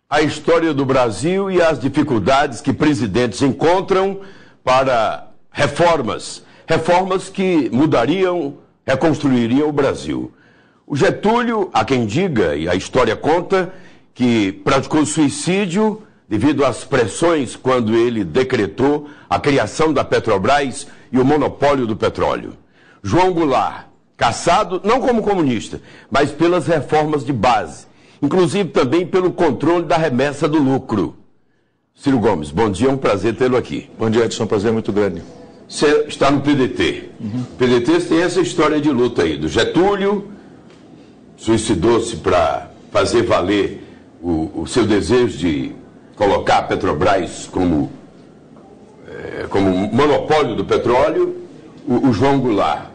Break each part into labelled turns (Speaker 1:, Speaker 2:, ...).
Speaker 1: a história do Brasil e as dificuldades que presidentes encontram para reformas que mudariam, reconstruiriam o Brasil. O Getúlio, há quem diga, e a história conta, que praticou suicídio devido às pressões quando ele decretou a criação da Petrobras e o monopólio do petróleo. João Goulart, caçado não como comunista, mas pelas reformas de base, inclusive também pelo controle da remessa do lucro. Ciro Gomes, bom dia, é um prazer tê-lo aqui.
Speaker 2: Bom dia, Edson, um prazer muito grande.
Speaker 1: Você está no PDT. O PDT tem essa história de luta aí, do Getúlio, suicidou-se para fazer valer o seu desejo de colocar a Petrobras como monopólio do petróleo, o João Goulart,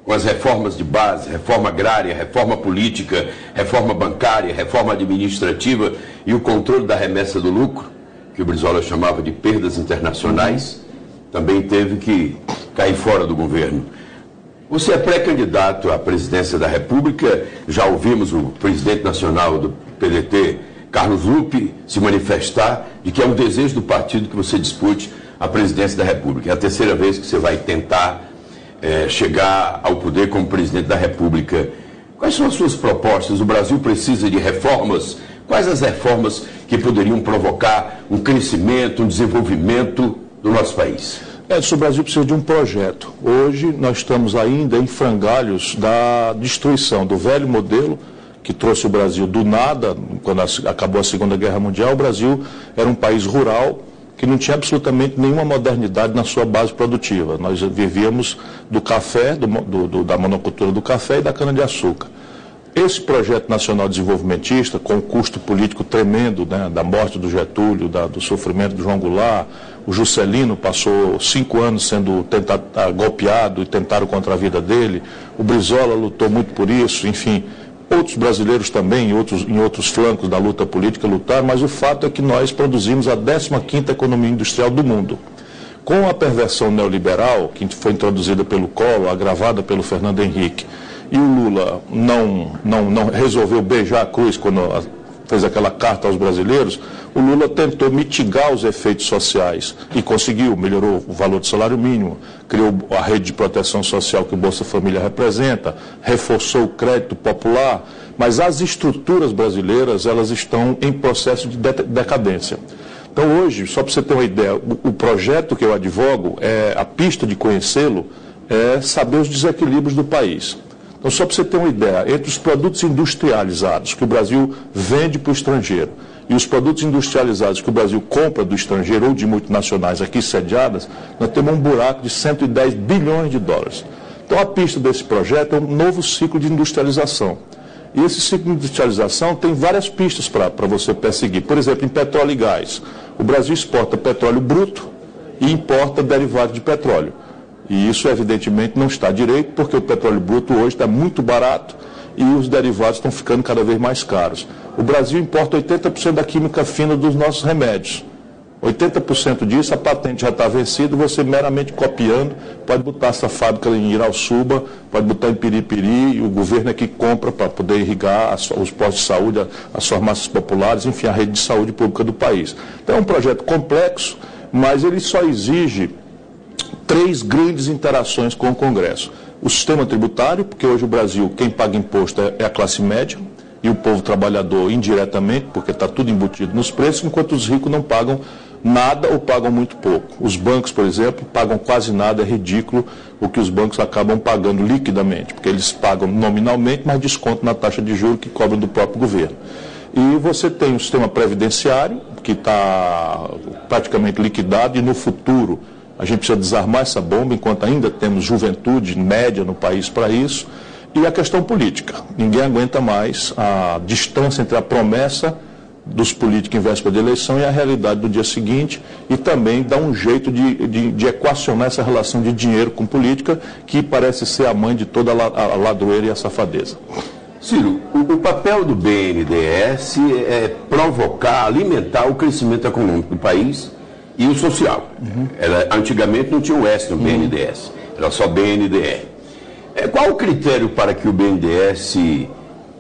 Speaker 1: com as reformas de base, reforma agrária, reforma política, reforma bancária, reforma administrativa e o controle da remessa do lucro, que o Brizola chamava de perdas internacionais, também teve que cair fora do governo. Você é pré-candidato à presidência da República, já ouvimos o presidente nacional do PDT, Carlos Lupe, se manifestar de que é um desejo do partido que você dispute a presidência da República. É a terceira vez que você vai tentar chegar ao poder como presidente da República. Quais são as suas propostas? O Brasil precisa de reformas? Quais as reformas que poderiam provocar um crescimento, um desenvolvimento do nosso país?
Speaker 2: Edson, o Brasil precisa de um projeto. Hoje nós estamos ainda em frangalhos da destruição do velho modelo que trouxe o Brasil do nada. Quando acabou a Segunda Guerra Mundial, o Brasil era um país rural que não tinha absolutamente nenhuma modernidade na sua base produtiva. Nós vivíamos do café, da monocultura do café e da cana-de-açúcar. Esse projeto nacional desenvolvimentista, com o custo político tremendo, né, da morte do Getúlio, do sofrimento do João Goulart, o Juscelino passou 5 anos sendo golpeado e tentaram contra a vida dele, o Brizola lutou muito por isso, enfim, outros brasileiros também, em outros flancos da luta política lutaram, mas o fato é que nós produzimos a 15ª economia industrial do mundo. Com a perversão neoliberal, que foi introduzida pelo Collor, agravada pelo Fernando Henrique, e o Lula não resolveu beijar a cruz quando fez aquela carta aos brasileiros, o Lula tentou mitigar os efeitos sociais e conseguiu, melhorou o valor do salário mínimo, criou a rede de proteção social que o Bolsa Família representa, reforçou o crédito popular, mas as estruturas brasileiras, elas estão em processo de decadência. Então hoje, só para você ter uma ideia, o projeto que eu advogo, a pista de conhecê-lo, é saber os desequilíbrios do país. Então, só para você ter uma ideia, entre os produtos industrializados que o Brasil vende para o estrangeiro e os produtos industrializados que o Brasil compra do estrangeiro ou de multinacionais aqui sediadas, nós temos um buraco de 110 bilhões de dólares. Então, a pista desse projeto é um novo ciclo de industrialização. E esse ciclo de industrialização tem várias pistas para você perseguir. Por exemplo, em petróleo e gás. O Brasil exporta petróleo bruto e importa derivados de petróleo. E isso, evidentemente, não está direito, porque o petróleo bruto hoje está muito barato e os derivados estão ficando cada vez mais caros. O Brasil importa 80% da química fina dos nossos remédios. 80% disso, a patente já está vencida, você meramente copiando, pode botar essa fábrica em Irauçuba, pode botar em Piripiri, e o governo é que compra para poder irrigar os postos de saúde, as farmácias populares, enfim, a rede de saúde pública do país. Então é um projeto complexo, mas ele só exige 3 grandes interações com o Congresso. O sistema tributário, porque hoje o Brasil, quem paga imposto é a classe média, e o povo trabalhador indiretamente, porque está tudo embutido nos preços, enquanto os ricos não pagam nada ou pagam muito pouco. Os bancos, por exemplo, pagam quase nada, é ridículo o que os bancos acabam pagando liquidamente, porque eles pagam nominalmente, mas desconto na taxa de juros que cobram do próprio governo. E você tem um sistema previdenciário, que está praticamente liquidado, e no futuro a gente precisa desarmar essa bomba, enquanto ainda temos juventude média no país para isso. E a questão política. Ninguém aguenta mais a distância entre a promessa dos políticos em véspera de eleição e a realidade do dia seguinte, e também dá um jeito de equacionar essa relação de dinheiro com política, que parece ser a mãe de toda a ladroeira e a safadeza.
Speaker 1: Ciro, o papel do BNDES é provocar, alimentar o crescimento econômico do país e o social. Antigamente não tinha o S no BNDES, era só BNDE. Qual o critério para que o BNDES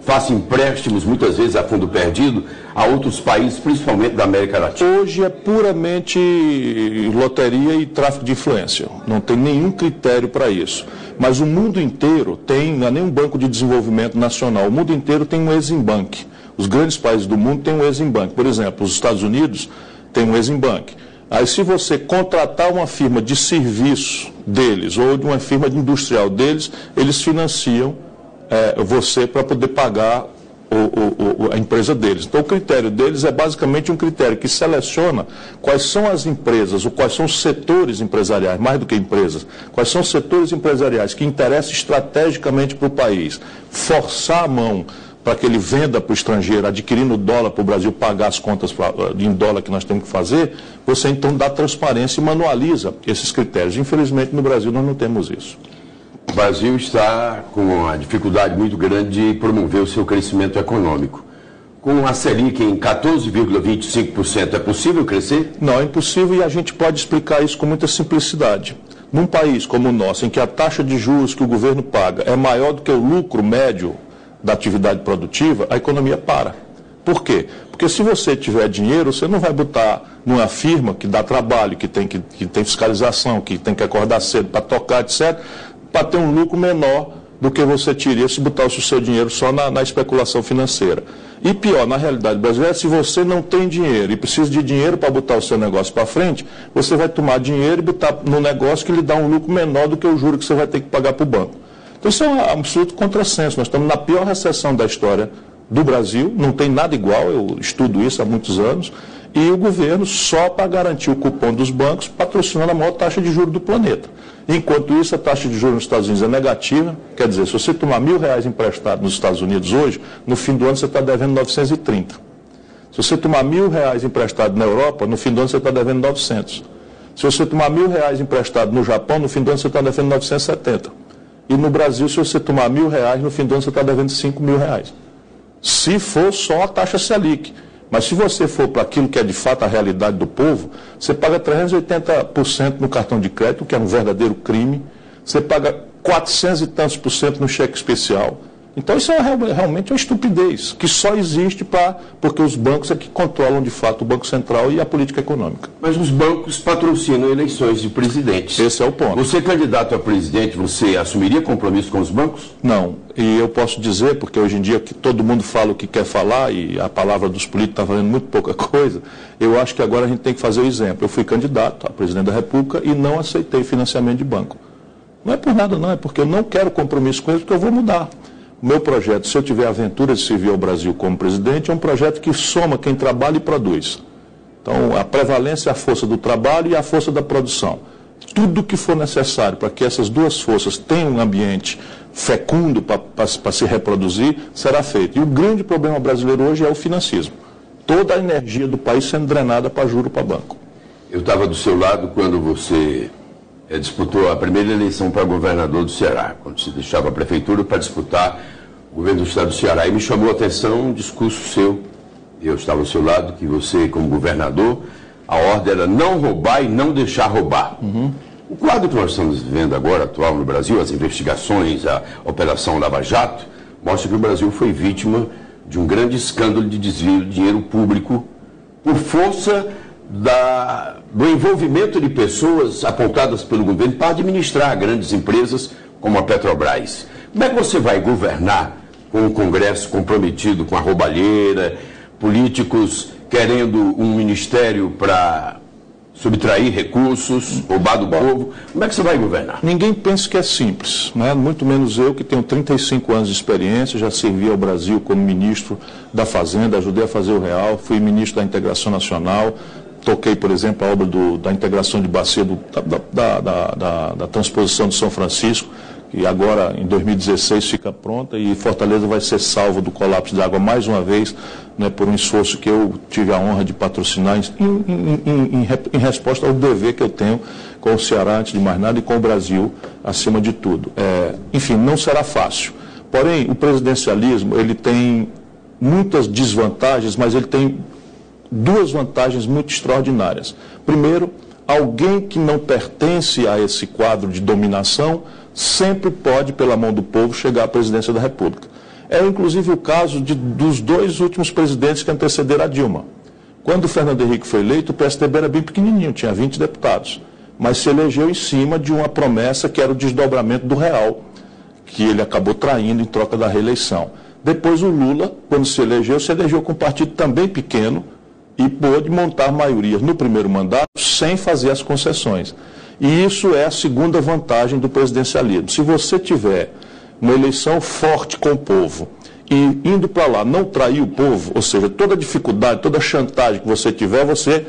Speaker 1: faça empréstimos, muitas vezes a fundo perdido, a outros países, principalmente da América Latina?
Speaker 2: Hoje é puramente loteria e tráfico de influência. Não tem nenhum critério para isso. Mas o mundo inteiro tem, não é nem um banco de desenvolvimento nacional, o mundo inteiro tem um Exim Bank. Os grandes países do mundo têm um Exim Bank. Por exemplo, os Estados Unidos têm um Exim Bank. Aí, se você contratar uma firma de serviço deles ou de uma firma industrial deles, eles financiam você para poder pagar a empresa deles. Então, o critério deles é basicamente um critério que seleciona quais são as empresas, ou quais são os setores empresariais, mais do que empresas, quais são os setores empresariais que interessam estrategicamente para o país, forçar a mão para que ele venda para o estrangeiro, adquirindo dólar para o Brasil pagar as contas em dólar que nós temos que fazer, você então dá transparência e manualiza esses critérios. Infelizmente, no Brasil, nós não temos isso.
Speaker 1: O Brasil está com uma dificuldade muito grande de promover o seu crescimento econômico. Com a Selic em 14,25%, é possível crescer?
Speaker 2: Não, é impossível, e a gente pode explicar isso com muita simplicidade. Num país como o nosso, em que a taxa de juros que o governo paga é maior do que o lucro médio da atividade produtiva, a economia para. Por quê? Porque se você tiver dinheiro, você não vai botar numa firma que dá trabalho, que tem fiscalização, que tem que acordar cedo para tocar, etc., para ter um lucro menor do que você teria se botasse o seu dinheiro só na especulação financeira. E pior, na realidade brasileira, se você não tem dinheiro e precisa de dinheiro para botar o seu negócio para frente, você vai tomar dinheiro e botar no negócio que lhe dá um lucro menor do que o juro que você vai ter que pagar para o banco. Então isso é um absoluto contrassenso. Nós estamos na pior recessão da história do Brasil, não tem nada igual, eu estudo isso há muitos anos, e o governo, só para garantir o cupom dos bancos, patrocinando a maior taxa de juros do planeta. Enquanto isso, a taxa de juros nos Estados Unidos é negativa, quer dizer, se você tomar R$1.000 emprestado nos Estados Unidos hoje, no fim do ano você está devendo 930. Se você tomar R$1.000 emprestado na Europa, no fim do ano você está devendo 900. Se você tomar R$1.000 emprestado no Japão, no fim do ano você está devendo 970. E no Brasil, se você tomar R$1.000, no fim do ano você está devendo R$5.000. Se for só a taxa Selic. Mas se você for para aquilo que é de fato a realidade do povo, você paga 380% no cartão de crédito, que é um verdadeiro crime. Você paga 400 e tantos % no cheque especial. Então isso é realmente uma estupidez, que só existe porque os bancos é que controlam de fato o Banco Central e a política econômica.
Speaker 1: Mas os bancos patrocinam eleições de presidentes.
Speaker 2: Esse é o ponto.
Speaker 1: Você, candidato a presidente, você assumiria compromisso com os bancos?
Speaker 2: Não. E eu posso dizer, porque hoje em dia que todo mundo fala o que quer falar e a palavra dos políticos está valendo muito pouca coisa, eu acho que agora a gente tem que fazer o exemplo. Eu fui candidato a presidente da República e não aceitei financiamento de banco. Não é por nada não, é porque eu não quero compromisso com eles, porque eu vou mudar. O meu projeto, se eu tiver a aventura de servir ao Brasil como presidente, é um projeto que soma quem trabalha e produz. Então, a prevalência é a força do trabalho e a força da produção. Tudo que for necessário para que essas duas forças tenham um ambiente fecundo para se reproduzir, será feito. E o grande problema brasileiro hoje é o financismo. Toda a energia do país sendo drenada para juro, para banco.
Speaker 1: Eu estava do seu lado quando você disputou a primeira eleição para governador do Ceará, quando se deixava a prefeitura para disputar o governo do estado do Ceará. E me chamou a atenção um discurso seu, eu estava ao seu lado, que você, como governador, a ordem era não roubar e não deixar roubar. Uhum. O quadro que nós estamos vivendo agora, atual no Brasil, as investigações, a Operação Lava Jato, mostra que o Brasil foi vítima de um grande escândalo de desvio de dinheiro público por força do envolvimento de pessoas apontadas pelo governo para administrar grandes empresas como a Petrobras. Como é que você vai governar com um Congresso comprometido com a roubalheira, políticos querendo um ministério para subtrair recursos, roubar do povo? Como é que você vai governar?
Speaker 2: Ninguém pensa que é simples, né? Muito menos eu, que tenho 35 anos de experiência, já servi ao Brasil como ministro da Fazenda, ajudei a fazer o Real, fui ministro da Integração Nacional, toquei, por exemplo, a obra da integração de bacia da transposição de São Francisco, que agora, em 2016, fica pronta, e Fortaleza vai ser salvo do colapso de água mais uma vez, né, por um esforço que eu tive a honra de patrocinar em resposta ao dever que eu tenho com o Ceará, antes de mais nada, e com o Brasil, acima de tudo. Enfim, não será fácil. Porém, o presidencialismo, ele tem muitas desvantagens, mas ele tem duas vantagens muito extraordinárias. Primeiro, alguém que não pertence a esse quadro de dominação sempre pode, pela mão do povo, chegar à presidência da República. É inclusive o caso dos dois últimos presidentes que antecederam a Dilma. Quando o Fernando Henrique foi eleito, o PSDB era bem pequenininho, tinha 20 deputados, mas se elegeu em cima de uma promessa que era o desdobramento do real, que ele acabou traindo em troca da reeleição. Depois o Lula, quando se elegeu com um partido também pequeno e pôde montar maiorias no primeiro mandato sem fazer as concessões. E isso é a segunda vantagem do presidencialismo. Se você tiver uma eleição forte com o povo e indo para lá não trair o povo, ou seja, toda dificuldade, toda chantagem que você tiver, você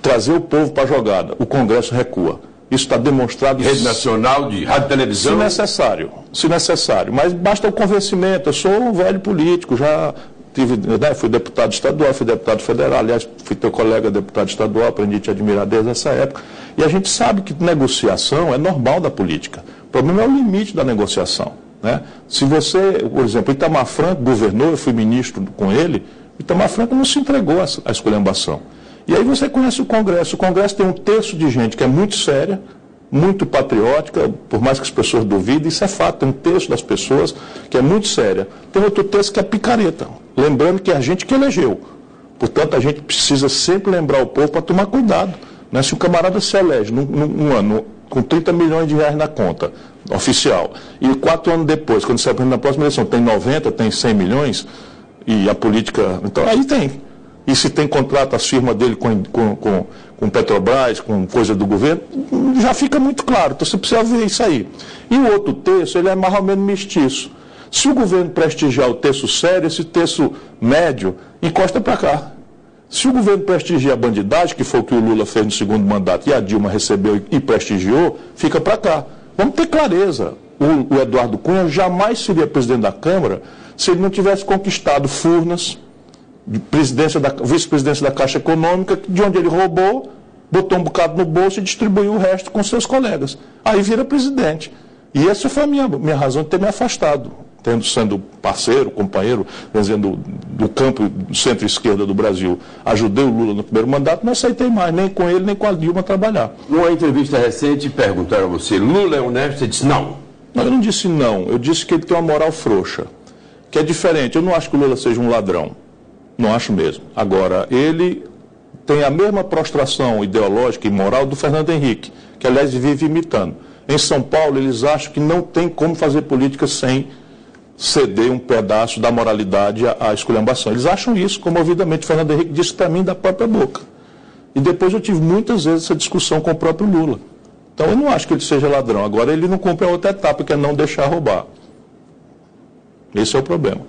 Speaker 2: trazer o povo para a jogada, o Congresso recua. Isso está demonstrado.
Speaker 1: Rede nacional de rádio e televisão?
Speaker 2: Se necessário. Mas basta o convencimento. Eu sou um velho político, já fui deputado estadual, fui deputado federal, aliás, fui teu colega deputado estadual, aprendi a te admirar desde essa época. E a gente sabe que negociação é normal da política. O problema é o limite da negociação. Né? Se você, por exemplo, Itamar Franco governou, eu fui ministro com ele, Itamar Franco não se entregou à esculhambação. E aí você conhece o Congresso tem um terço de gente que é muito séria, muito patriótica, por mais que as pessoas duvidem, isso é fato, tem um terço das pessoas que é muito séria. Tem outro terço que é picareta, lembrando que é a gente que elegeu. Portanto, a gente precisa sempre lembrar o povo para tomar cuidado. Né? Se o camarada se elege num ano com 30 milhões de reais na conta oficial, e 4 anos depois, quando se apresenta na próxima eleição, tem 90, tem 100 milhões, e a política... Então, aí tem. E se tem contrato, as firmas dele com Petrobras, com coisa do governo, já fica muito claro. Então você precisa ver isso aí. E o outro terço, ele é mais ou menos mestiço. Se o governo prestigiar o terço sério, esse terço médio encosta para cá. Se o governo prestigiar a bandidagem, que foi o que o Lula fez no segundo mandato, e a Dilma recebeu e prestigiou, fica para cá. Vamos ter clareza. O Eduardo Cunha jamais seria presidente da Câmara se ele não tivesse conquistado Furnas, vice-presidência da Caixa Econômica, de onde ele roubou, botou um bocado no bolso e distribuiu o resto com seus colegas. Aí vira presidente. E essa foi a minha razão de ter me afastado, sendo parceiro, companheiro, dizendo, do campo centro-esquerda do Brasil. Ajudei o Lula no primeiro mandato, não aceitei mais, nem com ele, nem com a Dilma trabalhar.
Speaker 1: Numa entrevista recente, perguntaram a você, Lula é honesto? Você disse não.
Speaker 2: Não, eu não disse não, eu disse que ele tem uma moral frouxa, que é diferente. Eu não acho que o Lula seja um ladrão. Não acho mesmo. Agora, ele tem a mesma prostração ideológica e moral do Fernando Henrique, que, aliás, vive imitando. Em São Paulo, eles acham que não tem como fazer política sem ceder um pedaço da moralidade à esculhambação. Eles acham isso, comovidamente. Fernando Henrique disse para mim da própria boca. E depois eu tive muitas vezes essa discussão com o próprio Lula. Então, eu não acho que ele seja ladrão. Agora, ele não cumpre a outra etapa, que é não deixar roubar. Esse é o problema.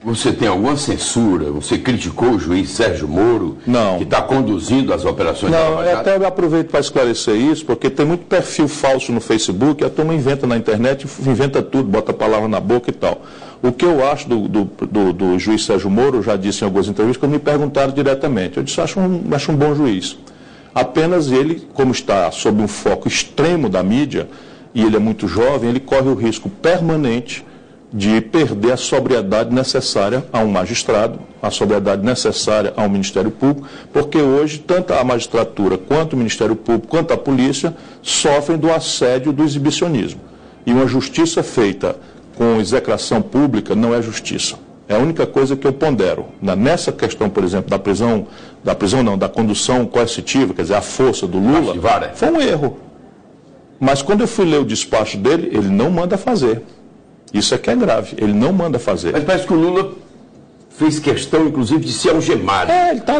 Speaker 1: Você tem alguma censura? Você criticou o juiz Sérgio Moro,
Speaker 2: não,
Speaker 1: que está conduzindo as operações da Lava Jato?
Speaker 2: Até eu aproveito para esclarecer isso, porque tem muito perfil falso no Facebook, a turma inventa na internet, inventa tudo, bota a palavra na boca e tal. O que eu acho do juiz Sérgio Moro, eu já disse em algumas entrevistas, quando me perguntaram diretamente, eu disse, acho um bom juiz. Apenas ele, como está sob um foco extremo da mídia, e ele é muito jovem, ele corre o risco permanente de perder a sobriedade necessária a um magistrado, a sobriedade necessária a um Ministério Público, porque hoje tanto a magistratura quanto o Ministério Público, quanto a polícia, sofrem do assédio do exibicionismo. E uma justiça feita com execração pública não é justiça. É a única coisa que eu pondero. Nessa questão, por exemplo, da condução coercitiva, quer dizer, a força do Lula, foi um erro. Mas quando eu fui ler o despacho dele, ele não manda fazer. Isso é que é grave, ele não manda fazer.
Speaker 1: Mas parece que o Lula fez questão, inclusive, de se algemar.
Speaker 2: Ele está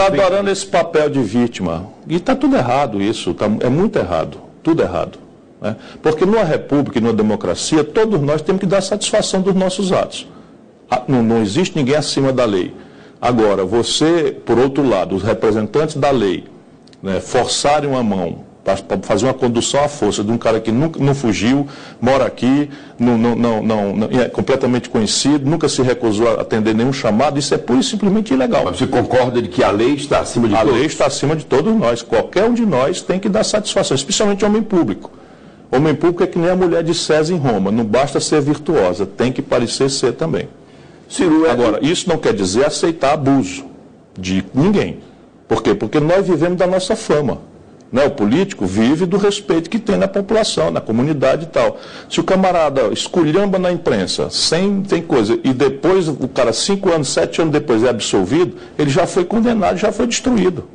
Speaker 2: adorando esse papel de vítima. E está tudo errado isso, é muito errado, tudo errado. Né? Porque numa república e numa democracia, todos nós temos que dar satisfação dos nossos atos. Não existe ninguém acima da lei. Agora, você, por outro lado, os representantes da lei, né, forçarem uma mão para fazer uma condução à força de um cara que não fugiu, mora aqui, é completamente conhecido, nunca se recusou a atender nenhum chamado, isso é pura e simplesmente ilegal.
Speaker 1: Mas você concorda de que a lei está acima de todos?
Speaker 2: A lei está acima de todos nós. Qualquer um de nós tem que dar satisfação, especialmente homem público. Homem público é que nem a mulher de César em Roma, não basta ser virtuosa, tem que parecer ser também. Agora, isso não quer dizer aceitar abuso de ninguém. Por quê? Porque nós vivemos da nossa fama. Né? O político vive do respeito que tem na população, na comunidade e tal. Se o camarada esculhamba na imprensa, tem coisa, e depois o cara, 5 anos, 7 anos depois é absolvido, ele já foi condenado, já foi destruído.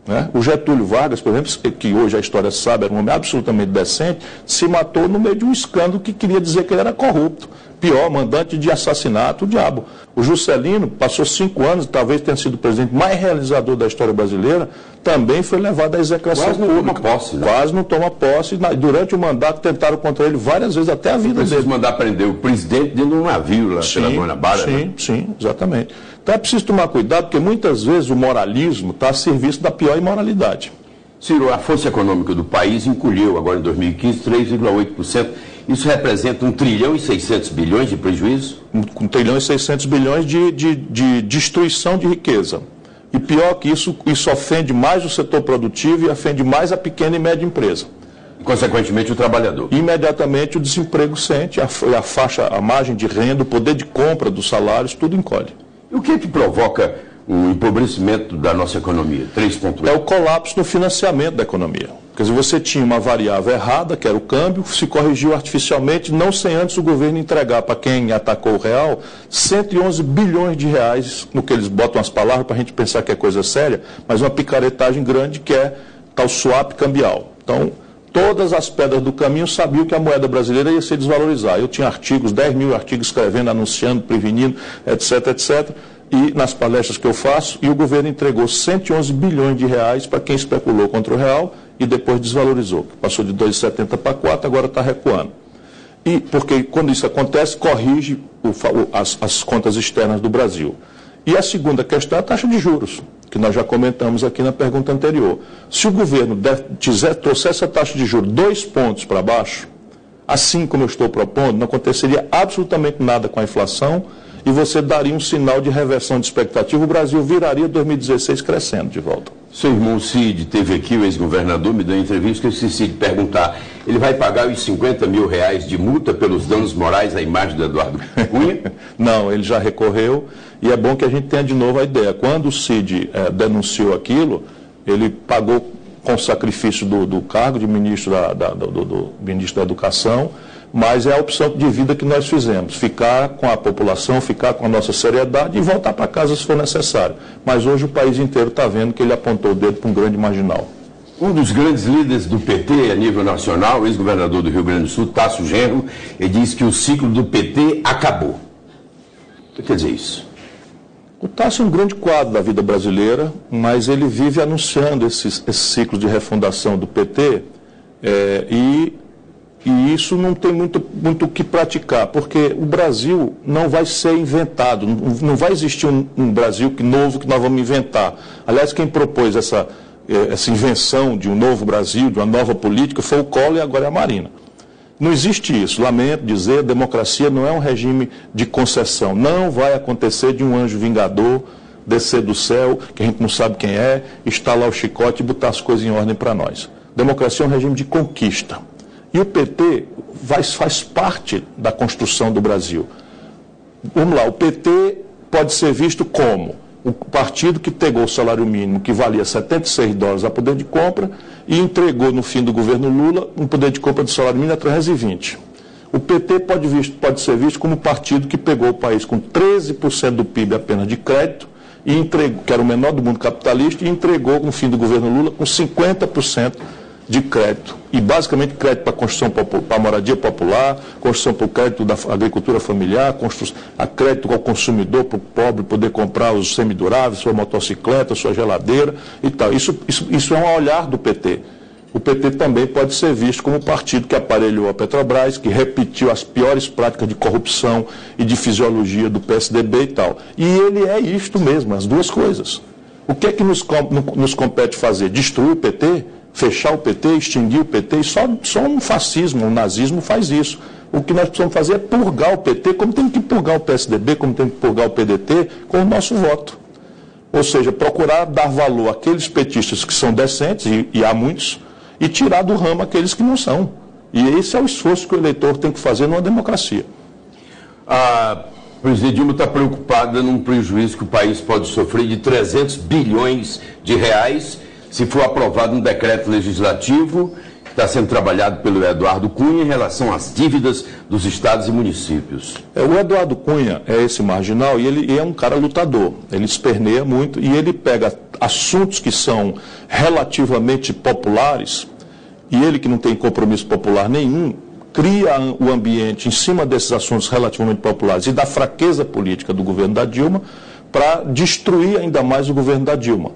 Speaker 2: Né? O Getúlio Vargas, por exemplo, que hoje a história sabe, era um homem absolutamente decente, se matou no meio de um escândalo que queria dizer que ele era corrupto. Pior, mandante de assassinato, o diabo. O Juscelino passou 5 anos, talvez tenha sido o presidente mais realizador da história brasileira, também foi levado à execração pública.
Speaker 1: Quase não toma posse, né?
Speaker 2: Quase não toma posse. Durante o mandato tentaram contra ele várias vezes, até a vida dele.
Speaker 1: Mandar prender o presidente dentro de um navio lá pela Guanabara.
Speaker 2: Sim, né? Sim, exatamente. Então é preciso tomar cuidado, porque muitas vezes o moralismo está a serviço da pior imoralidade.
Speaker 1: Ciro, a força econômica do país encolheu agora em 2015 3,8%. Isso representa 1 trilhão e 600 bilhões de prejuízo?
Speaker 2: 1 trilhão e 600 bilhões de destruição de riqueza. E pior que isso ofende mais o setor produtivo e ofende mais a pequena e média empresa.
Speaker 1: E, consequentemente, o trabalhador.
Speaker 2: Imediatamente o desemprego sente, a margem de renda, o poder de compra dos salários, tudo encolhe.
Speaker 1: E o que é que provoca o empobrecimento da nossa economia? 3,8%.
Speaker 2: É o colapso no financiamento da economia. Quer dizer, você tinha uma variável errada, que era o câmbio, se corrigiu artificialmente, não sem antes o governo entregar para quem atacou o real 111 bilhões de reais, no que eles botam as palavras para a gente pensar que é coisa séria, mas uma picaretagem grande que é tal swap cambial. Então, todas as pedras do caminho sabiam que a moeda brasileira ia se desvalorizar. Eu tinha artigos, 10 mil artigos escrevendo, anunciando, prevenindo, etc, etc. E nas palestras que eu faço, e o governo entregou 111 bilhões de reais para quem especulou contra o real e depois desvalorizou. Passou de 2,70 para 4, agora está recuando. E porque quando isso acontece, corrige as contas externas do Brasil. E a segunda questão é a taxa de juros, que nós já comentamos aqui na pergunta anterior. Se o governo trouxesse a taxa de juros 2 pontos para baixo, assim como eu estou propondo, não aconteceria absolutamente nada com a inflação e você daria um sinal de reversão de expectativa. O Brasil viraria 2016 crescendo de volta.
Speaker 1: Seu irmão Cid teve aqui, o ex-governador, me deu uma entrevista que eu esqueci de perguntar. Ele vai pagar os 50 mil reais de multa pelos danos morais à imagem do Eduardo Cunha?
Speaker 2: Não, ele já recorreu e é bom que a gente tenha de novo a ideia. Quando o Cid denunciou aquilo, ele pagou com sacrifício do cargo de ministro do ministro da Educação, mas é a opção de vida que nós fizemos, ficar com a população, ficar com a nossa seriedade e voltar para casa se for necessário. Mas hoje o país inteiro está vendo que ele apontou o dedo para um grande marginal.
Speaker 1: Um dos grandes líderes do PT a nível nacional, o ex-governador do Rio Grande do Sul, Tasso Genro, ele diz que o ciclo do PT acabou. O que quer dizer isso?
Speaker 2: O Tasso é um grande quadro da vida brasileira, mas ele vive anunciando esses ciclos de refundação do PT e isso não tem muito o que praticar, porque o Brasil não vai ser inventado, não vai existir um Brasil novo que nós vamos inventar. Aliás, quem propôs essa invenção de um novo Brasil, de uma nova política, foi o Collor e agora é a Marina. Não existe isso. Lamento dizer, a democracia não é um regime de concessão. Não vai acontecer de um anjo vingador descer do céu, que a gente não sabe quem é, estalar o chicote e botar as coisas em ordem para nós. Democracia é um regime de conquista. E o PT faz parte da construção do Brasil. Vamos lá, o PT pode ser visto como o partido que pegou o salário mínimo, que valia $76 a poder de compra, e entregou no fim do governo Lula um poder de compra do salário mínimo a 320. O PT pode ser visto como o partido que pegou o país com 13% do PIB apenas de crédito, e entregou, que era o menor do mundo capitalista, e entregou no fim do governo Lula com 50% de crédito, e basicamente crédito para a construção, para a moradia popular, construção para o crédito da agricultura familiar, a crédito ao consumidor, para o pobre poder comprar os semiduráveis, sua motocicleta, sua geladeira e tal. Isso é um olhar do PT. O PT também pode ser visto como o partido que aparelhou a Petrobras, que repetiu as piores práticas de corrupção e de fisiologia do PSDB e tal. E ele é isto mesmo, as duas coisas. O que é que nos compete fazer? Destruir o PT? Fechar o PT, extinguir o PT, e só um fascismo, um nazismo faz isso. O que nós precisamos fazer é purgar o PT, como tem que purgar o PSDB, como tem que purgar o PDT, com o nosso voto. Ou seja, procurar dar valor àqueles petistas que são decentes, e há muitos, e tirar do ramo aqueles que não são. E esse é o esforço que o eleitor tem que fazer numa democracia.
Speaker 1: A presidente Dilma está preocupada num prejuízo que o país pode sofrer de 300 bilhões de reais se for aprovado um decreto legislativo que está sendo trabalhado pelo Eduardo Cunha em relação às dívidas dos estados e municípios.
Speaker 2: O Eduardo Cunha é esse marginal e ele é um cara lutador, ele esperneia muito e ele pega assuntos que são relativamente populares e ele que não tem compromisso popular nenhum, cria o ambiente em cima desses assuntos relativamente populares e da fraqueza política do governo da Dilma para destruir ainda mais o governo da Dilma.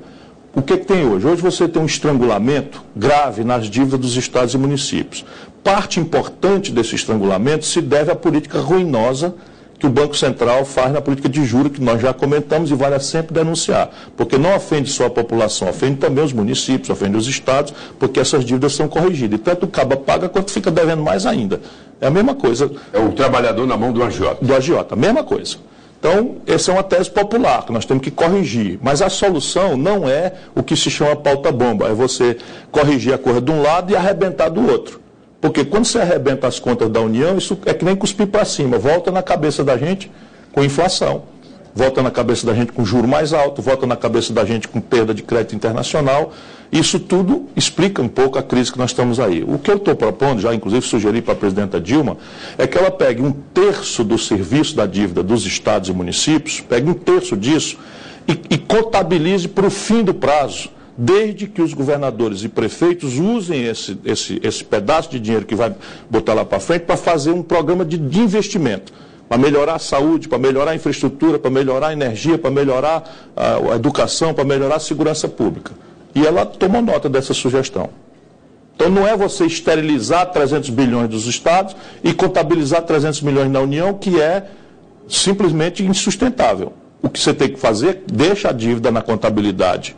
Speaker 2: O que tem hoje? Hoje você tem um estrangulamento grave nas dívidas dos estados e municípios. Parte importante desse estrangulamento se deve à política ruinosa que o Banco Central faz na política de juros, que nós já comentamos e vale sempre denunciar. Porque não ofende só a população, ofende também os municípios, ofende os estados, porque essas dívidas são corrigidas. E tanto o cabo paga quanto fica devendo mais ainda. É a mesma coisa.
Speaker 1: É o trabalhador na mão do agiota.
Speaker 2: Do agiota, mesma coisa. Então, essa é uma tese popular que nós temos que corrigir. Mas a solução não é o que se chama pauta-bomba, é você corrigir a coisa de um lado e arrebentar do outro. Porque quando você arrebenta as contas da União, isso é que nem cuspir para cima, volta na cabeça da gente com inflação, volta na cabeça da gente com juro mais alto, volta na cabeça da gente com perda de crédito internacional. Isso tudo explica um pouco a crise que nós estamos aí. O que eu estou propondo, já inclusive sugeri para a presidenta Dilma, é que ela pegue 1/3 do serviço da dívida dos estados e municípios, pegue 1/3 disso e contabilize para o fim do prazo, desde que os governadores e prefeitos usem esse pedaço de dinheiro que vai botar lá para frente para fazer um programa de investimento, para melhorar a saúde, para melhorar a infraestrutura, para melhorar a energia, para melhorar a educação, para melhorar a segurança pública. E ela tomou nota dessa sugestão. Então não é você esterilizar 300 bilhões dos estados e contabilizar 300 milhões na União, que é simplesmente insustentável. O que você tem que fazer, deixa a dívida na contabilidade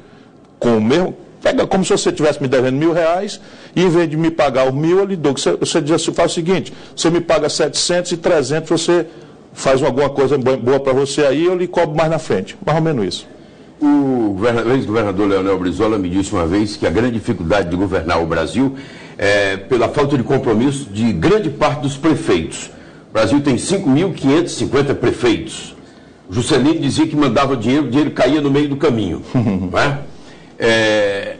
Speaker 2: com o mesmo, pega como se você estivesse me devendo R$1.000 e em vez de me pagar os 1.000, eu lhe dou. Você diz assim, faz o seguinte, você me paga 700 e 300, você faz alguma coisa boa para você aí, eu lhe cobro mais na frente. Mais ou menos isso.
Speaker 1: O ex-governador Leonel Brizola me disse uma vez que a grande dificuldade de governar o Brasil é pela falta de compromisso de grande parte dos prefeitos. O Brasil tem 5.550 prefeitos. O Juscelino dizia que mandava dinheiro, o dinheiro caía no meio do caminho. Não é?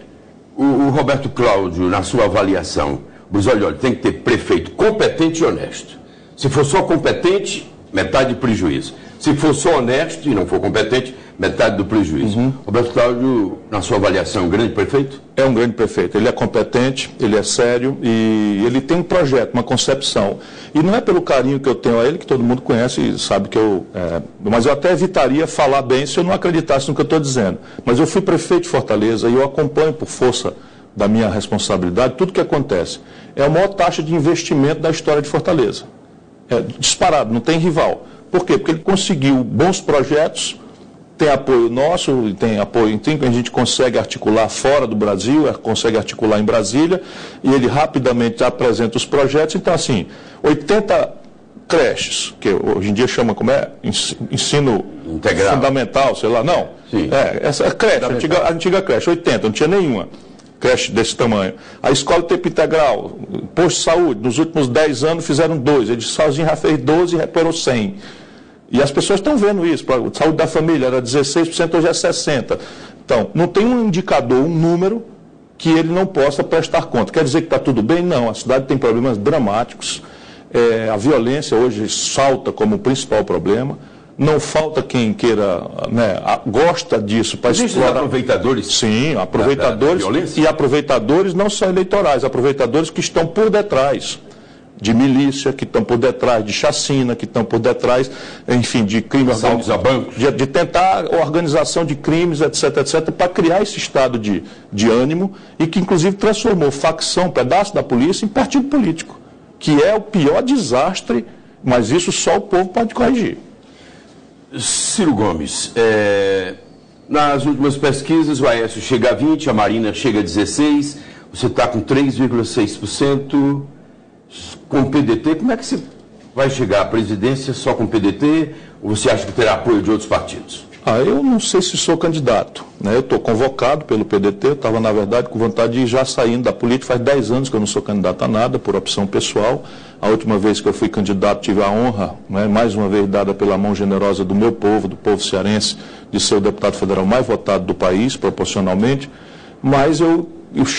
Speaker 1: O Roberto Cláudio, na sua avaliação, Brizola, olha, tem que ter prefeito competente e honesto. Se for só competente, metade de prejuízo. Se for só honesto e não for competente, metade do prejuízo. Roberto Cláudio, na sua avaliação, é um grande prefeito?
Speaker 2: É um grande prefeito. Ele é competente, ele é sério e ele tem um projeto, uma concepção. E não é pelo carinho que eu tenho a ele, que todo mundo conhece e sabe que eu... mas eu até evitaria falar bem se eu não acreditasse no que eu estou dizendo. Mas eu fui prefeito de Fortaleza e eu acompanho por força da minha responsabilidade tudo que acontece. É a maior taxa de investimento da história de Fortaleza. É disparado, não tem rival. Por quê? Porque ele conseguiu bons projetos, tem apoio nosso, tem apoio que a gente consegue articular fora do Brasil, consegue articular em Brasília, e ele rapidamente apresenta os projetos. Então, assim, 80 creches, que hoje em dia chama como é? Ensino
Speaker 1: integral,
Speaker 2: fundamental, sei lá, não.
Speaker 1: Sim.
Speaker 2: Essa creche, a antiga creche, 80, não tinha nenhuma creche desse tamanho. A escola de tempo integral, posto de saúde, nos últimos 10 anos fizeram 2, ele sozinho já fez 12 e reparou 100. E as pessoas estão vendo isso, a saúde da família era 16%, hoje é 60%. Então, não tem um indicador, um número, que ele não possa prestar conta. Quer dizer que está tudo bem? Não, a cidade tem problemas dramáticos, a violência hoje salta como o principal problema, não falta quem queira, gosta disso para explorar.
Speaker 1: Aproveitadores?
Speaker 2: Sim, aproveitadores, e aproveitadores não só eleitorais, aproveitadores que estão por detrás de milícia, que estão por detrás de chacina, que estão por detrás, enfim, de crimes, de tentar organização de crimes, etc., para criar esse estado de ânimo e que, inclusive, transformou facção, pedaço da polícia, em partido político, que é o pior desastre, mas isso só o povo pode corrigir.
Speaker 1: Ciro Gomes, nas últimas pesquisas, o Aécio chega a 20%, a Marina chega a 16%, você está com 3,6%. Com o PDT, como é que você vai chegar à presidência só com o PDT? Ou você acha que terá apoio de outros partidos?
Speaker 2: Eu não sei se sou candidato. Eu estou convocado pelo PDT, eu estava, na verdade, com vontade de ir já saindo da política. Faz 10 anos que eu não sou candidato a nada, por opção pessoal. A última vez que eu fui candidato, tive a honra, mais uma vez dada pela mão generosa do meu povo, do povo cearense, de ser o deputado federal mais votado do país, proporcionalmente. mas eu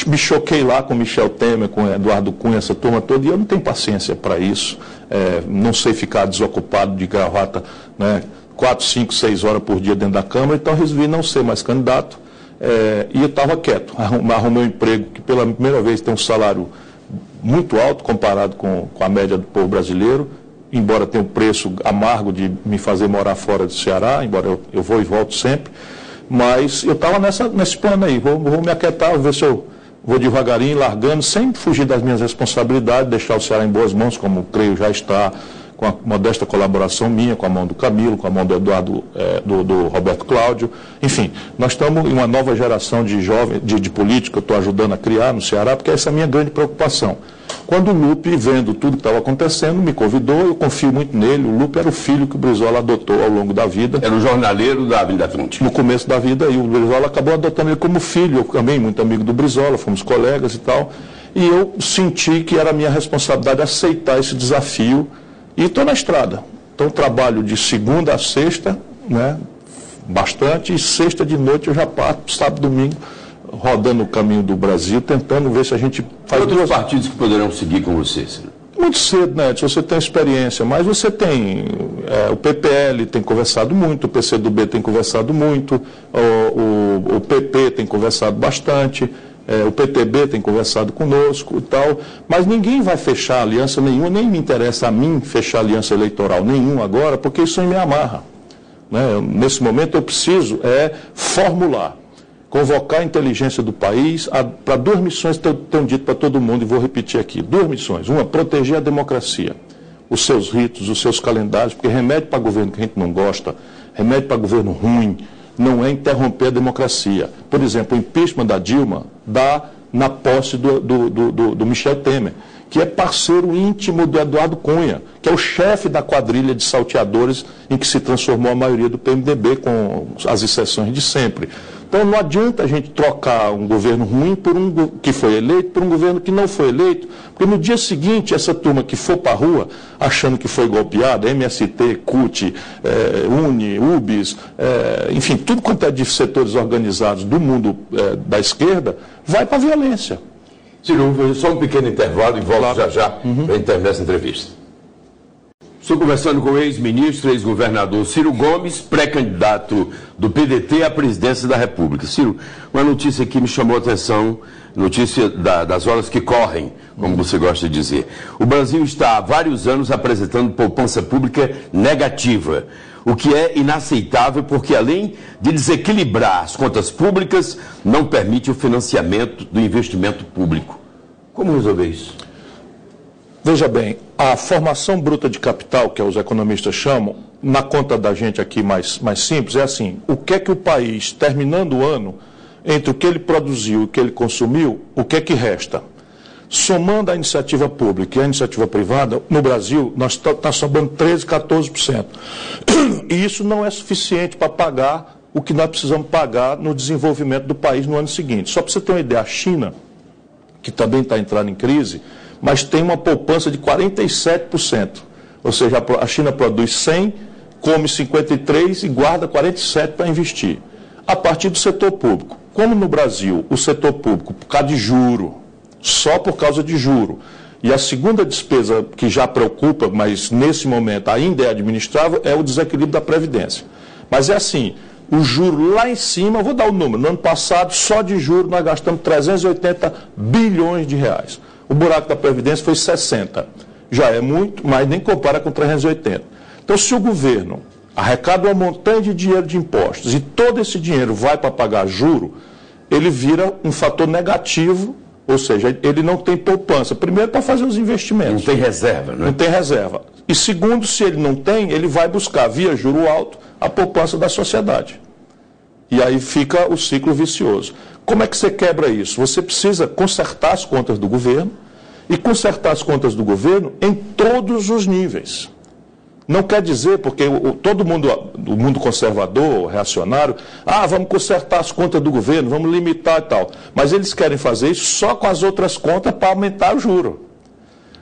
Speaker 2: me choquei lá com Michel Temer, com Eduardo Cunha, essa turma toda, e eu não tenho paciência para isso. Não sei ficar desocupado de gravata, né, 4, 5, 6 horas por dia dentro da Câmara, então resolvi não ser mais candidato. E eu estava quieto. Arrumei um emprego que pela primeira vez tem um salário muito alto comparado com a média do povo brasileiro, embora tenha um preço amargo de me fazer morar fora do Ceará, embora eu vou e volto sempre. Mas eu estava nesse plano aí, vou me aquietar, vou ver se eu vou devagarinho, largando, sem fugir das minhas responsabilidades, deixar o Ceará em boas mãos, como creio já está, com a modesta colaboração minha, com a mão do Camilo, com a mão do Eduardo, do Roberto Cláudio. Enfim, nós estamos em uma nova geração de jovens, de políticos que eu estou ajudando a criar no Ceará, porque essa é a minha grande preocupação. Quando o Lupe, vendo tudo que estava acontecendo, me convidou, eu confio muito nele. O Lupe era o filho que o Brizola adotou ao longo da vida.
Speaker 1: Era o jornaleiro da Avenida Atlântica.
Speaker 2: No começo da vida, e o Brizola acabou adotando ele como filho. Eu também, muito amigo do Brizola, fomos colegas e tal. E eu senti que era minha responsabilidade aceitar esse desafio. E estou na estrada. Então, trabalho de segunda a sexta, né, bastante, e sexta de noite eu já parto, sábado, domingo, rodando o caminho do Brasil, tentando ver se a gente faz
Speaker 1: outros partidos que poderão seguir com você, Ciro?
Speaker 2: Muito cedo, né, Edson? Você tem experiência, mas você tem, o PPL tem conversado muito, o PCdoB tem conversado muito, o PP tem conversado bastante, o PTB tem conversado conosco e tal, mas ninguém vai fechar aliança nenhuma, nem me interessa a mim fechar aliança eleitoral nenhuma agora, porque isso me amarra. Né? Nesse momento eu preciso formular, convocar a inteligência do país para 2 missões que eu tenho dito para todo mundo, e vou repetir aqui, 2 missões. Uma, proteger a democracia, os seus ritos, os seus calendários, porque remédio para governo que a gente não gosta, remédio para governo ruim, não é interromper a democracia. Por exemplo, o impeachment da Dilma dá na posse do Michel Temer, que é parceiro íntimo do Eduardo Cunha, que é o chefe da quadrilha de salteadores em que se transformou a maioria do PMDB, com as exceções de sempre. Então não adianta a gente trocar um governo ruim por que foi eleito por um governo que não foi eleito, porque no dia seguinte essa turma que for para a rua achando que foi golpeada, MST, CUT, UNE, UBS, enfim, tudo quanto é de setores organizados do mundo da esquerda, vai para a violência.
Speaker 1: Ciro, só um pequeno intervalo e volto já para terminar essa entrevista. Estou conversando com o ex-ministro, ex-governador Ciro Gomes, pré-candidato do PDT à presidência da República. Ciro, uma notícia que me chamou a atenção, notícia das horas que correm, como você gosta de dizer. O Brasil está há vários anos apresentando poupança pública negativa, o que é inaceitável porque, além de desequilibrar as contas públicas, não permite o financiamento do investimento público. Como resolver isso?
Speaker 2: Veja bem, a formação bruta de capital, que os economistas chamam, na conta da gente aqui mais simples, é assim: o que é que o país, terminando o ano, entre o que ele produziu e o que ele consumiu, o que é que resta? Somando a iniciativa pública e a iniciativa privada, no Brasil, nós estamos sobrando 13%, 14%. E isso não é suficiente para pagar o que nós precisamos pagar no desenvolvimento do país no ano seguinte. Só para você ter uma ideia, a China, que também está entrando em crise, mas tem uma poupança de 47%. Ou seja, a China produz 100, come 53 e guarda 47 para investir. A partir do setor público. Como no Brasil, o setor público, por causa de juro, só por causa de juro, e a segunda despesa que já preocupa, mas nesse momento ainda é administrável, é o desequilíbrio da Previdência. Mas é assim, o juro lá em cima, eu vou dar o número, no ano passado, só de juro, nós gastamos 380 bilhões de reais. O buraco da Previdência foi 60. Já é muito, mas nem compara com 380. Então, se o governo arrecada uma montanha de dinheiro de impostos e todo esse dinheiro vai para pagar juro, ele vira um fator negativo, ou seja, ele não tem poupança. Primeiro, para fazer os investimentos.
Speaker 1: Não tem reserva, né?
Speaker 2: Não tem reserva. E segundo, se ele não tem, ele vai buscar, via juro alto, a poupança da sociedade. E aí fica o ciclo vicioso. Como é que você quebra isso? Você precisa consertar as contas do governo e consertar as contas do governo em todos os níveis. Não quer dizer, porque todo mundo, o mundo conservador, reacionário, vamos consertar as contas do governo, vamos limitar e tal. Mas eles querem fazer isso só com as outras contas para aumentar o juro.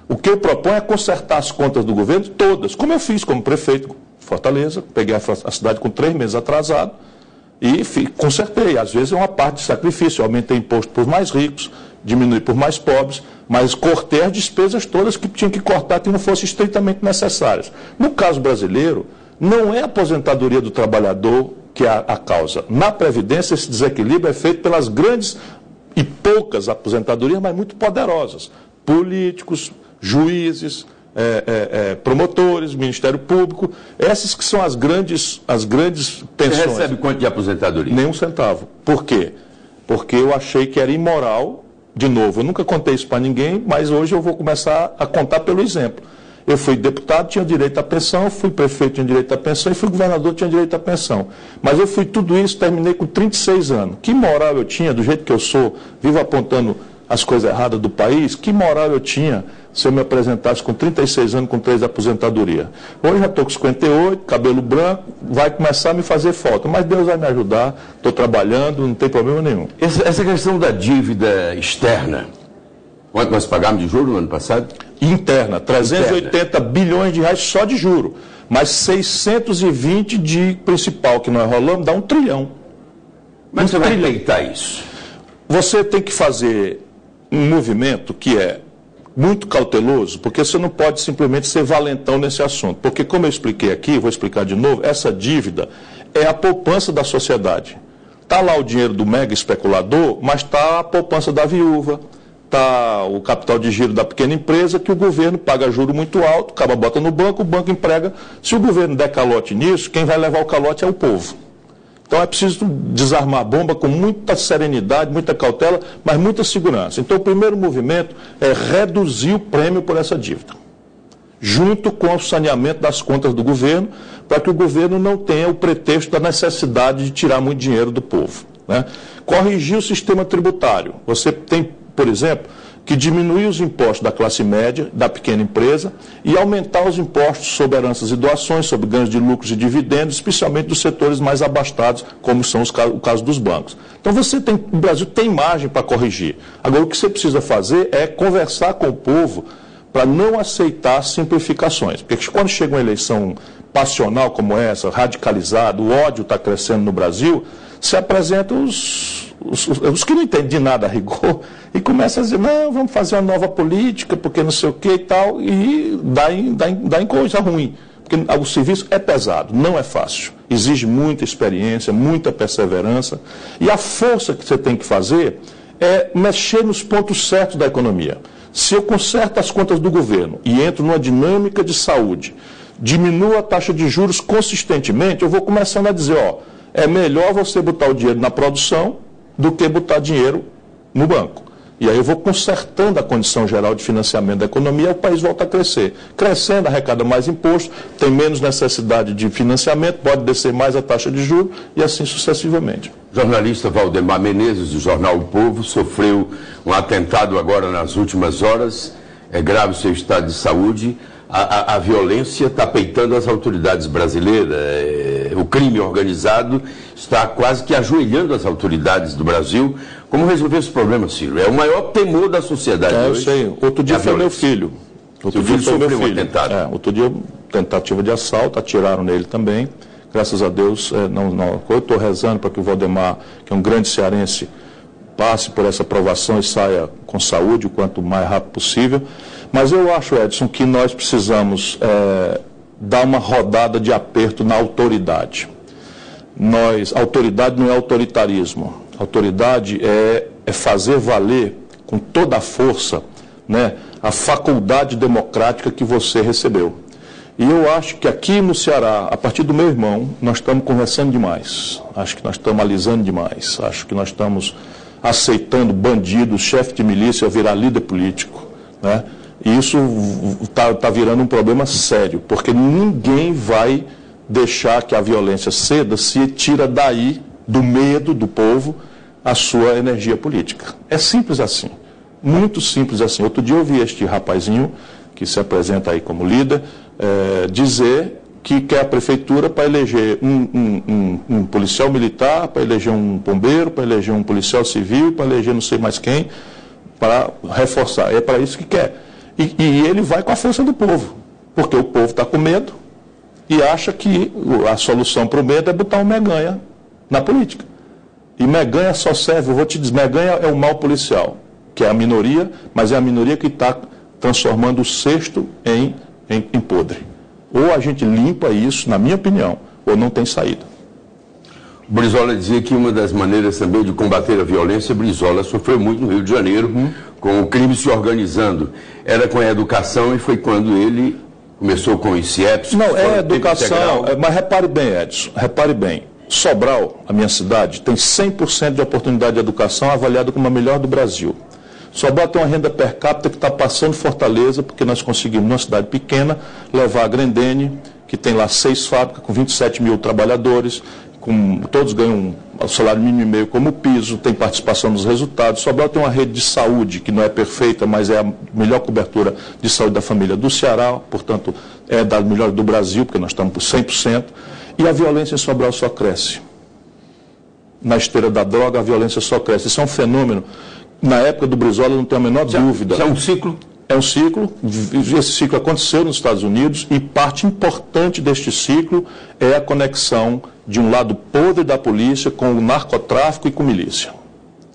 Speaker 2: O que eu proponho é consertar as contas do governo todas, como eu fiz como prefeito de Fortaleza, peguei a cidade com 3 meses atrasado, E consertei. Às vezes é uma parte de sacrifício. Eu aumentei imposto por mais ricos, diminui por mais pobres, mas cortei as despesas todas que tinha que cortar que não fossem estritamente necessárias. No caso brasileiro, não é a aposentadoria do trabalhador que é a causa. Na Previdência, esse desequilíbrio é feito pelas grandes e poucas aposentadorias, mas muito poderosas. Políticos, juízes, promotores, Ministério Público, essas que são as grandes pensões.
Speaker 1: Você recebe quanto de aposentadoria?
Speaker 2: Nem um centavo. Por quê? Porque eu achei que era imoral, de novo, eu nunca contei isso para ninguém, mas hoje eu vou começar a contar pelo exemplo. Eu fui deputado, tinha direito à pensão, fui prefeito, tinha direito à pensão, e fui governador, tinha direito à pensão. Mas eu fui tudo isso, terminei com 36 anos. Que moral eu tinha, do jeito que eu sou, vivo apontando as coisas erradas do país, que moral eu tinha se eu me apresentasse com 36 anos com 3 aposentadorias. Hoje já estou com 58, cabelo branco, vai começar a me fazer falta, mas Deus vai me ajudar, estou trabalhando, não tem problema nenhum.
Speaker 1: Essa questão da dívida externa, quanto nós pagamos de juros no ano passado?
Speaker 2: Interna, 380 bilhões de reais só de juro, mas 620 de principal que nós rolamos, dá 1 trilhão.
Speaker 1: Mas você vai peitar isso?
Speaker 2: Você tem que fazer um movimento que é muito cauteloso, porque você não pode simplesmente ser valentão nesse assunto. Porque, como eu expliquei aqui, vou explicar de novo, essa dívida é a poupança da sociedade. Está lá o dinheiro do mega especulador, mas está a poupança da viúva, está o capital de giro da pequena empresa, que o governo paga juro muito alto, acaba bota no banco, o banco emprega. Se o governo der calote nisso, quem vai levar o calote é o povo. Então é preciso desarmar a bomba com muita serenidade, muita cautela, mas muita segurança. Então o primeiro movimento é reduzir o prêmio por essa dívida, junto com o saneamento das contas do governo, para que o governo não tenha o pretexto da necessidade de tirar muito dinheiro do povo, né? Corrigir o sistema tributário. Você tem, por exemplo, que diminuir os impostos da classe média, da pequena empresa, e aumentar os impostos sobre heranças e doações, sobre ganhos de lucros e dividendos, especialmente dos setores mais abastados, como são o caso dos bancos. Então o Brasil tem margem para corrigir. Agora, o que você precisa fazer é conversar com o povo para não aceitar simplificações. Porque quando chega uma eleição passional como essa, radicalizada, o ódio está crescendo no Brasil, se apresentam os que não entendem de nada a rigor e começam a dizer, não, vamos fazer uma nova política, porque não sei o que e tal, e dá em coisa ruim. Porque o serviço é pesado, não é fácil. Exige muita experiência, muita perseverança. E a força que você tem que fazer é mexer nos pontos certos da economia. Se eu conserto as contas do governo e entro numa dinâmica de saúde, diminuo a taxa de juros consistentemente, eu vou começando a dizer, é melhor você botar o dinheiro na produção do que botar dinheiro no banco. E aí eu vou consertando a condição geral de financiamento da economia, o país volta a crescer. Crescendo, arrecada mais imposto, tem menos necessidade de financiamento, pode descer mais a taxa de juros e assim sucessivamente.
Speaker 1: O jornalista Valdemar Menezes, do jornal O Povo, sofreu um atentado agora nas últimas horas. É grave o seu estado de saúde. A violência está peitando as autoridades brasileiras. O crime organizado está quase que ajoelhando as autoridades do Brasil. Como resolver esse problema, Ciro? É o maior temor da sociedade hoje.
Speaker 2: Eu sei. Outro dia foi meu filho.
Speaker 1: Outro dia sofreu um atentado.
Speaker 2: Outro dia, tentativa de assalto, atiraram nele também. Graças a Deus, eu estou rezando para que o Valdemar, que é um grande cearense, passe por essa provação e saia com saúde o quanto mais rápido possível. Mas eu acho, Edson, que nós precisamos dar uma rodada de aperto na autoridade. Autoridade não é autoritarismo. Autoridade é fazer valer com toda a força, né, a faculdade democrática que você recebeu. E eu acho que aqui no Ceará, a partir do meu irmão, nós estamos conversando demais. Acho que nós estamos alisando demais. Acho que nós estamos aceitando bandidos, chefe de milícia virar líder político, né? E isso está virando um problema sério, porque ninguém vai deixar que a violência ceda se tira daí, do medo do povo, a sua energia política. É simples assim, muito simples assim. Outro dia eu vi este rapazinho, que se apresenta aí como líder, dizer que quer a prefeitura para eleger um policial militar, para eleger um bombeiro, para eleger um policial civil, para eleger não sei mais quem, para reforçar. É para isso que quer. E ele vai com a força do povo, porque o povo está com medo e acha que a solução para o medo é botar um meganha na política. E Meganha só serve, eu vou te dizer, Meganha é o mal policial, que é a minoria, mas é a minoria que está transformando o cesto em podre. Ou a gente limpa isso, na minha opinião, ou não tem saída.
Speaker 1: Brizola dizia que uma das maneiras também de combater a violência, Brizola sofreu muito no Rio de Janeiro, com o crime se organizando. Era com a educação e foi quando ele começou com os CIEPs.
Speaker 2: Não, é educação, mas repare bem, Edson, repare bem. Sobral, a minha cidade, tem 100% de oportunidade de educação avaliada como a melhor do Brasil. Sobral tem uma renda per capita que está passando Fortaleza, porque nós conseguimos, numa cidade pequena, levar a Grendene, que tem lá 6 fábricas, com 27 mil trabalhadores, todos ganham um salário mínimo e meio como piso, tem participação nos resultados. Sobral tem uma rede de saúde que não é perfeita, mas é a melhor cobertura de saúde da família do Ceará, portanto, é da melhor do Brasil, porque nós estamos por 100%. E a violência em Sobral só cresce. Na esteira da droga, a violência só cresce. Isso é um fenômeno. Na época do Brizola, não tenho a menor dúvida.
Speaker 1: Isso é um ciclo?
Speaker 2: É um ciclo. Esse ciclo aconteceu nos Estados Unidos e parte importante deste ciclo é a conexão de um lado podre da polícia com o narcotráfico e com milícia.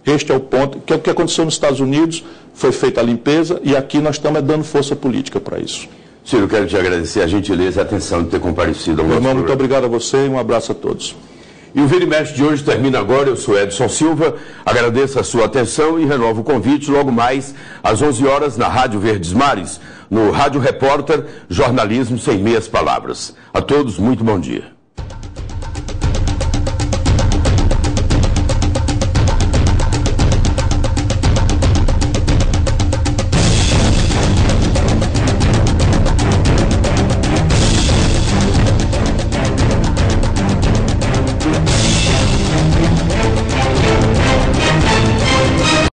Speaker 2: Este é o ponto. Que é o que aconteceu nos Estados Unidos, foi feita a limpeza e aqui nós estamos dando força política para isso.
Speaker 1: Ciro, eu quero te agradecer a gentileza e a atenção de ter comparecido ao nosso programa.
Speaker 2: Muito obrigado a você e um abraço a todos.
Speaker 1: E o Vira e Mexe de hoje termina agora. Eu sou Edson Silva, agradeço a sua atenção e renovo o convite logo mais às 11 horas na Rádio Verdes Mares, no Rádio Repórter, jornalismo sem meias palavras. A todos, muito bom dia.